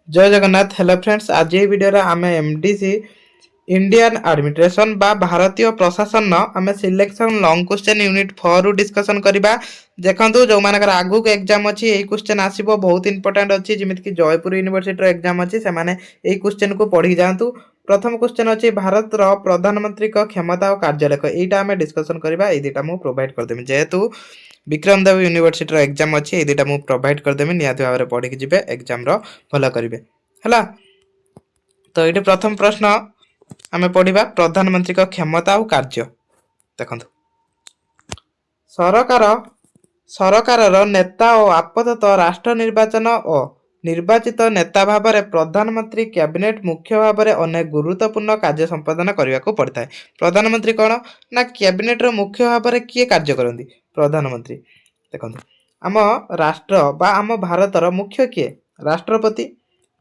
जय Jagannath. Hello friends, आज ये वीडियो रे आमे एमडीसी इंडियन एडमिनिस्ट्रेशन बा भारतीय प्रशासन आमे सिलेक्शन लॉन्ग क्वेश्चन यूनिट 4 रु डिस्कशन करबा। देखंतु जो मानकर आगु के एग्जाम अछि एई क्वेश्चन आसीबो बहुत इंपोर्टेंट अछि, जेमिति कि जयपुर यूनिवर्सिटी रो एग्जाम अछि, से माने एई क्वेश्चन को पढी जांतु। प्रथम क्वेश्चन अछि भारत रो प्रधानमंत्री को क्षमता और कार्यलेख, एटा आमे डिस्कशन करबा। एई दुटा मु प्रोवाइड कर देमी, जेहेतु विक्रम देव यूनिवर्सिटी रो एग्जाम अछि, एई दुटा मु प्रोवाइड कर देमी। नियाति भाबरे पढी के जिवे, एग्जाम रो भलो करिवे हला। तो ये प्रथम प्रश्न आम पढ़ा प्रधानमंत्री का क्षमता और कार्य। देखो सरकार सरकार नेता और आपाततः राष्ट्र निर्वाचन और निर्वाचित नेता भाव में प्रधानमंत्री कैबिनेट मुख्य भाव में अनेक गुरुत्वपूर्ण कार्य संपादन करने को पड़ता है। प्रधानमंत्री कौन ना कैबिनेट मुख्य भाव में किए कार्य करती प्रधानमंत्री। देखो आम राष्ट्र बा आम भारतर मुख्य किए राष्ट्रपति,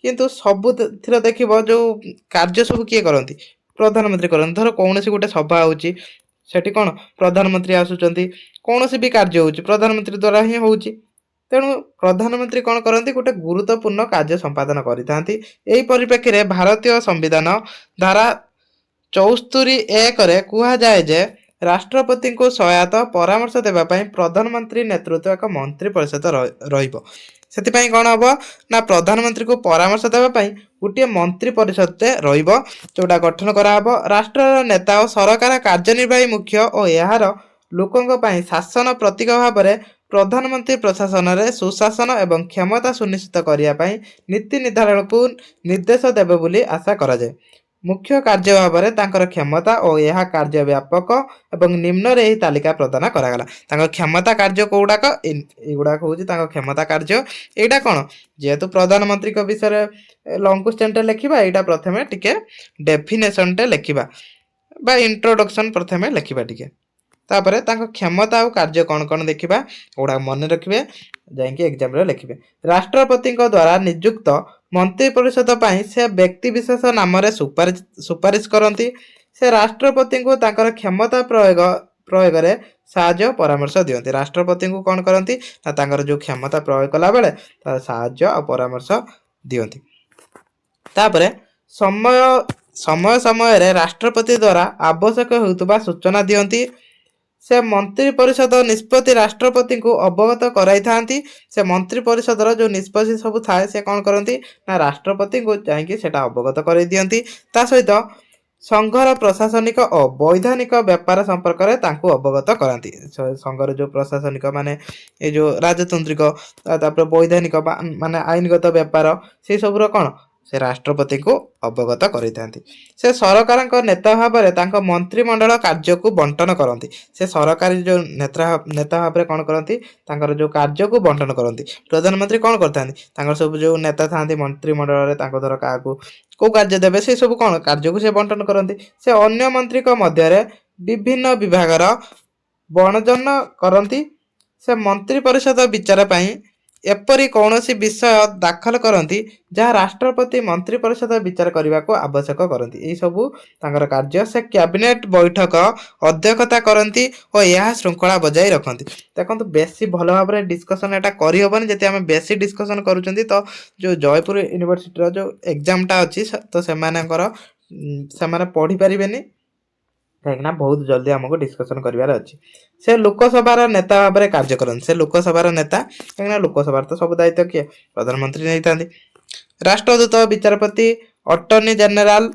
किंतु सबु देखिबो जो कार्य सब किए करती प्रधानमंत्री करती। धर कौन सी गोटे सभा होची सेठी कौन प्रधानमंत्री आसुचंती, कौन सी भी कार्य होची प्रधानमंत्री द्वारा ही होची। तेणु प्रधानमंत्री कौन करती गोटे गुरुत्वपूर्ण कार्य संपादन करिथांती। एही परिप्रेक्षी रे भारतीय संविधान धारा 74(1) रे कुहा जाए जे राष्ट्रपति को सहायता परामर्श देवा पई प्रधानमंत्री नेतृत्व एक मंत्री परिषद रहिबो। सेतिपई कौन हम ना प्रधानमंत्री को परामर्श देवा पई गोटे मंत्री परिषद रहिबो, जोटा गठन कराहब। राष्ट्र नेता और सरकार कार्यनिर्वाही मुख्य और यार लोकों पई शासन प्रतीक भाव में प्रधानमंत्री प्रशासन रे सुशासन एवं क्षमता सुनिश्चित करिया पई नीति निर्धारण को निर्देश देबे बोली आशा करा जाए। मुख्य कार्य भाव में तांकर क्षमता और यह कार्य व्यापक एवं निम्न रे तालिका प्रदान करागला। तांकर क्षमता कार्य कोडाक एगुडाक होची तांकर क्षमता कार्य। एटा कोन जेहेतु प्रधानमंत्री को विषय लॉन्ग क्वेश्चन टे लिखिबा, एटा प्रथमे टिके डेफिनेशन टे लिखिबा बा इंट्रोडक्शन प्रथमे लिखिबा टिके, तापरे तांकर क्षमता और कार्य कौन कौन देखिबा ओडा मन रखिबे, जाइके एग्जाम रे लिखिबे। राष्ट्रपति को द्वारा नियुक्त मंत्री परिषद पई से व्यक्ति विशेष नाम रे सुपारिश करती। से राष्ट्रपति को तांकर क्षमता प्रयोग रे साहाय्य परामर्श दियंती। राष्ट्रपति को कौन करती ना तांकर जो क्षमता प्रयोग कला बेले साहाय्य और परामर्श दियंती। तापरे समय समय समय रे राष्ट्रपति द्वारा आवश्यक होतबा सूचना दियंती। से मंत्री परिषद निष्पत्ति राष्ट्रपति को अवगत कराई थांती। से मंत्री परिषद जो निष्पत्ति सब थाए से कौन करती ना राष्ट्रपति को जाइए सेटा अवगत कराई दियंती। ता सहित संघर प्रशासनिक और वैधानिक व्यापार संपर्क में तांको अवगत कराती। संघर जो प्रशासनिक माने ये जो राजतंत्रिक वैधानिक माने आईनगत व्यापार से सब कौन से राष्ट्रपति को अवगत करिथांती। से सरकार नेता भाव में मंत्रिमंडल कार्य को बंटन करती। से सरकारी जो नेता भाव में कौन करती तांकर जो कार्य को बंटन करती। प्रधानमंत्री कौन करता सब जो नेता था मंत्रिमंडल धर क्या को कार्य देवे से सब कौन कार्य को से बंटन करती। से अन्य मंत्री मध्य विभिन्न विभागर बणजन करती। से मंत्री परिषद विचार पाई एपरी कौन सी विषय दाखल करती जहाँ राष्ट्रपति मंत्री परिषद विचार करने को आवश्यक करती। यही सबू तांकर कार्य। से कैबिनेट बैठक अध्यक्षता करती और यह श्रृंखला बजाई रखती। देखो बेसी भल भाव में डिस्कसन एटा करी हबनी जति आमे बेसी डिस्कसन करूचंती। तो जो जयपुर यूनिवर्सिटी जो एग्जामटा अच्छी तो से पढ़ी पारिबेनी, कहीं बहुत जल्दी आमको डिस्कसन करार अच्छी। से लोकसभार नेता भाव में कार्य करते। से लोकसभार नेता कहीं लोकसभा तो सब दायित्व किए प्रधानमंत्री नहीं था। राष्ट्रदूत विचारपति अटर्नी जनरल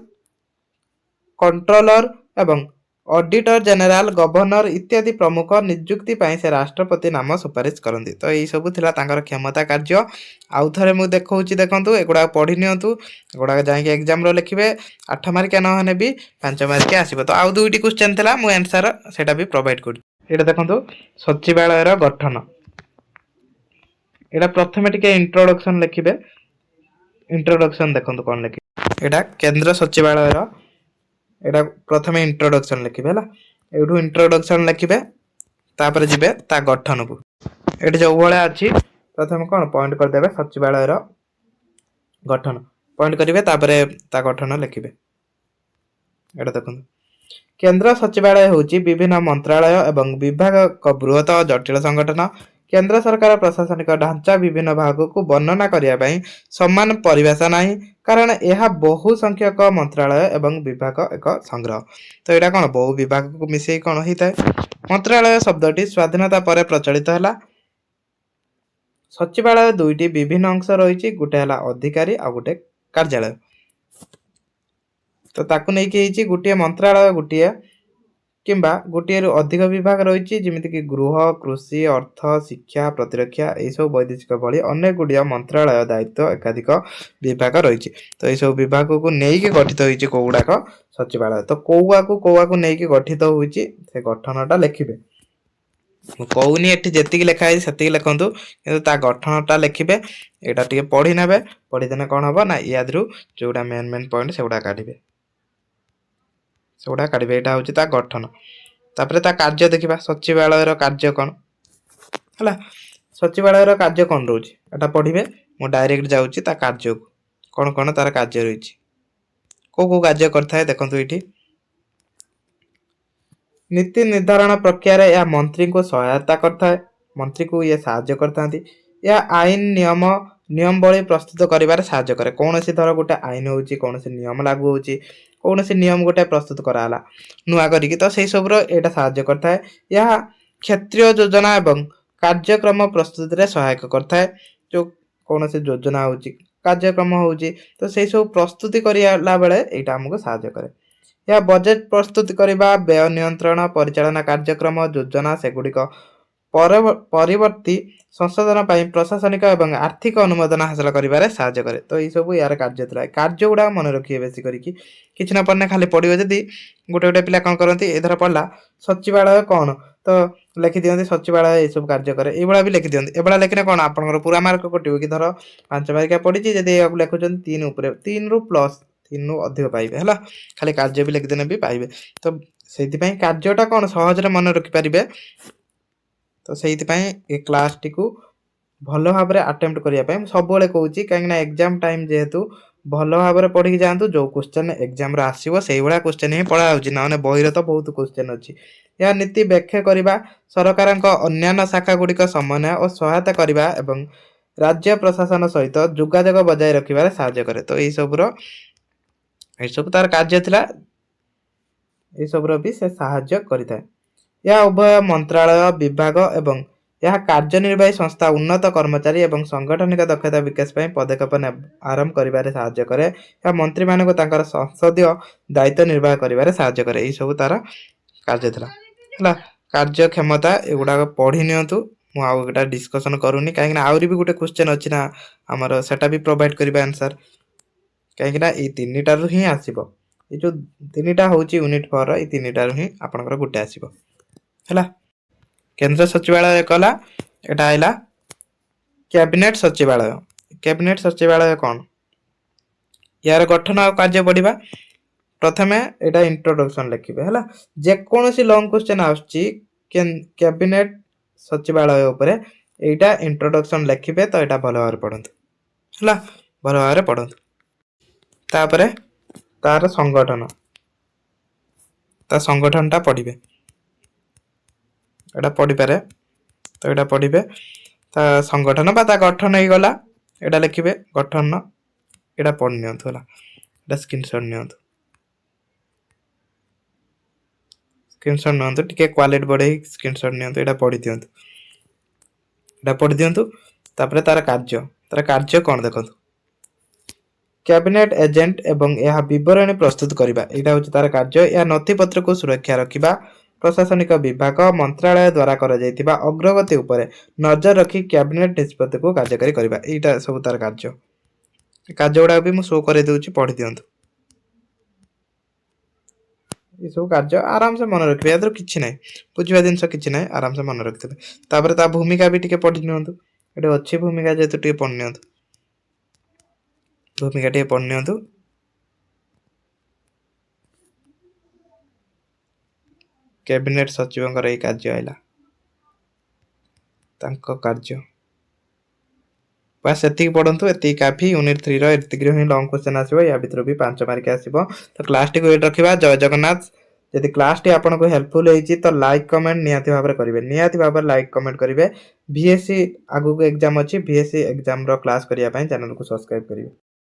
कंट्रोलर एवं ऑडिटर जनरल गवर्नर इत्यादि प्रमुख नियुक्ति पाई से राष्ट्रपति नाम सुपारिश करती। तो यही सब थिला तांकर क्षमता कार्य। आउ थे मुझे देखा देखूँ एगुड़ा पढ़ी नियंतु, एगुड़ा जाइए एग्जाम लिखे 8 मार्किया नहने भी 5 मार्किया आसो। तो आउ दुईटी क्वेश्चन थिला मु आंसर सेटा भी प्रोवाइड कर। एटा देखंतु सचिवालय गठन। एटा प्रथमे टिके इंट्रोडक्शन लिखिबे। इंट्रोडक्शन देखंतु कोन लिखि। एटा केंद्र सचिवालय एटा प्रथमे इंट्रोडक्शन लिखिबे हला। एठू इंट्रोडक्शन लिखिबे, तापर जिबे ता गठन को। एठी जो भले अछि प्रथम कोन पॉइंट कर देबे सचिवालय गठन पॉइंट करिवे, तापर ता गठन लिखिबे। एटा देखंतु केंद्र सचिवालय होची विभिन्न मंत्रालय एवं विभाग का बृहत जटिल संगठन। केन्द्र सरकार प्रशासनिक ढांचा विभिन्न भाग को वर्णना करने समान परिभाषा नहीं कारण यह बहु संख्यक मंत्रालय एवं विभाग एक संग्रह। तो यहाँ कौन बहु विभाग को मिसई कौन होता है मंत्रालय शब्दटी स्वाधीनता पर प्रचलित है। सचिवालय दुईटी विभिन्न अंश रही गोटे है अधिकारी आ गोटे कार्यालय। तो ताकू नहीं गोटे मंत्रालय गोटे किंबा गोटे अधिक विभाग रही जमीक गृह कृषि अर्थ शिक्षा प्रतिरक्षा यह वैदेशिक भली अनेक गुड़िया मंत्रालय दायित्व एकाधिक विभाग रही। तो यह सब विभाग को लेकिन गठित होती कौगुड़ाक सचिवालय। तो कौआ को लेकिन गठित होती गठनटा लिखे कहूनी एटी जी लिखाई से लिखु कि गठनटा लिखे यहाँ टे पढ़ी ने पढ़ीदे कौन हम ना या जोड़ा मेन मेन पॉइंट से गुड़ा काढ़े सेगुड़ा काढ़े यहाँ हूँ गठन। तापर ता कार्य देखा सचिवालय कार्य कौन है सचिवालय कार्य कौन रोचे एटा पढ़े मु डायरेक्ट जाऊँगी कार्य को कौन कौन तार कार्य रही को कार्य करता देखो ये नीति निर्धारण प्रक्रिया या मंत्री को सहायता करता है मंत्री को ये साहाय्य करता या आईन नियम नियम बड़ी प्रस्तुत कर साहाय्य करे कौन सी धर गोटे आईन हो कौन सी नियम लागू हो कौन सी नियम गोटे प्रस्तुत कराला नुआ करिकी तो से सब यहाँ साहाय्य करता है। यह क्षेत्रीय योजना एवं कार्यक्रम प्रस्तुति में सहायक करता है जो कौन सी योजना हो कार्यक्रम हो तो से सब प्रस्तुति करला बेले यहाँ आमको साहाय्य करे। यह बजेट प्रस्तुत करने व्यय नियंत्रण परिचालना कार्यक्रम योजना सेगुड़िक परवर्ती संशोधन पर प्रशासनिक और आर्थिक अनुमोदन हासिल कर साहाय्य करे। तो ये सब यार कार्य था कार्य गुड़ा मन रखिए बेस कि ना पढ़ने खाली पढ़ो जदि गोटे गोटे पिला कौन करती एधर पढ़ला सचिवालय कौन तो लिखि दिखती सचिवालय ये सब कार्य करे ये भी लिखि दिखती एभा लिखने कौन आप पूरा मार्क कटो कि धर 5 मार्किया पड़ी जब या लिखुं 3 उपर 3 रु प्लस 3 रु अधिक पाइबे है खाली कार्य भी लिखिदेने भी पाइबे। तो से कार्यटा कौन सहजरे मन रखिपारे तो से ये क्लास टी को भल भाव में अटेम्प्ट करने सब कहूँ कहीं एग्जाम टाइम जेहेतु भल भाव में पढ़ी जातु जो क्वेश्चन एग्जाम आसो से भाया क्वेश्चन ही पढ़ा ना बही तो बहुत क्वेश्चन अच्छी। यह नीति व्याख्या करने सरकार अन्य शाखा गुड़िक समन्वय और सहायता करने एवं राज्य प्रशासन सहित जोगाजोग बजाय रखिबार साहाय्य करे। तो यह सब तार कार्य थिला ये सब भी से साहाय्य करिଥାଏ। यह उभय मंत्रालय विभाग एवं यह कार्यनिर्वाही संस्था उन्नत कर्मचारी एवं सांगठनिक दक्षता विकास पर पदक्षेप आरंभ कर साहाय्य करे। यह मंत्री मान को संसदीय दायित्व निर्वाह कर साहाय्य करे। यही सब तार कार्य था कार्य क्षमता एगुड़ा पढ़ी नियंतु मुझा डिस्कसन करूनी कहीं आहरी भी गोटे क्वेश्चन अच्छी ना आमर सेटा भी प्रोवाइड करबा आंसर कहीं ये 3टारू ही आसो ये जो 3टा हूँ यूनिट 4 ये 3टारू ही आपंकर गोटे आसो है। केंद्र सचिवालय कला एटा आइला कैबिनेट सचिवालय। कैबिनेट सचिवालय कौन यार गठन और कार्य बढ़िबा प्रथमे एटा इंट्रोडक्शन लिखिबे है जेकोसी लॉन्ग क्वेश्चन आछि कैबिनेट सचिवालय उपरे एटा इंट्रोडक्शन लिखिबे तो एटा भल भाव पढ़ंतु है भल भाव पढ़ंतु तापरे तार संगठन ता संगठनटा पढ़िबे एटा पढ़ी पारे तो एटा पढ़िबे ता संगठन बा ता गठन ही गला एटा लिखिबे गठन एटा पढ़ नियंतु होला एटा स्क्रीनशॉट नियंतु स्क्रीनशॉट नियंतु टिके क्वालिटी बढ़े स्क्रीनशॉट नियंतु एटा पढ़ी दियंतु तापरे तार कार्य कोन देखंतु कैबिनेट एजेंट एवं यह विवरणी प्रस्तुत करबा एटा होची तार कार्य। यह नथिपत्र को सुरक्षा रखिबा प्रशासनिक विभाग मंत्रालय द्वारा करा जायतिबा अग्रगति उपरे नजर रखी कैबिनेट निष्पत्ति को कार्यकारी करबा एटा सब तार कार्य गुड़ा भी मु शो कर देउची पढ़ी दियंतु ये सब कार्य आराम से मन रखिबे यार किछि नै बुझिबा जिंस किछि नै आराम से मन रखिबे। तापर ता भूमिका भी टिके पढ़ी नियंतु एटा अच्छी भूमिका जेतु टिके पढ़ नियंतु भूमिका टिके पढ़ नियंतु कैबिनेट सचिवंकर ये कार्य आइला तांको कार्य बस एति पढ़ंतु एति काफी यूनिट 3 रो एति ही लॉन्ग क्वेश्चन आसीबो या भितर भी 5 मार्क आसीबो। तो क्लास टी को एड रखिबा। जय जगन्नाथ ଯଦି କ୍ଲାସଟି ଆପଣଙ୍କୁ ହେଲ୍ପଫୁଲ୍ ହେଇଛି ତ ଲାଇକ୍ କମେଣ୍ଟ ନିହାତି ଭାବରେ କରିବେ, ନିହାତି ଭାବରେ ଲାଇକ୍ କମେଣ୍ଟ କରିବେ। ଭିଏସ୍ସି ଆଗକୁ ଏକ୍ଜାମ୍ ଅଛି, ଭିଏସ୍ସି ଏକ୍ଜାମ୍ର କ୍ଲାସ୍ କରିବା ପାଇଁ ଚ୍ୟାନେଲକୁ ସବସ୍କ୍ରାଇବ୍ କରିବେ।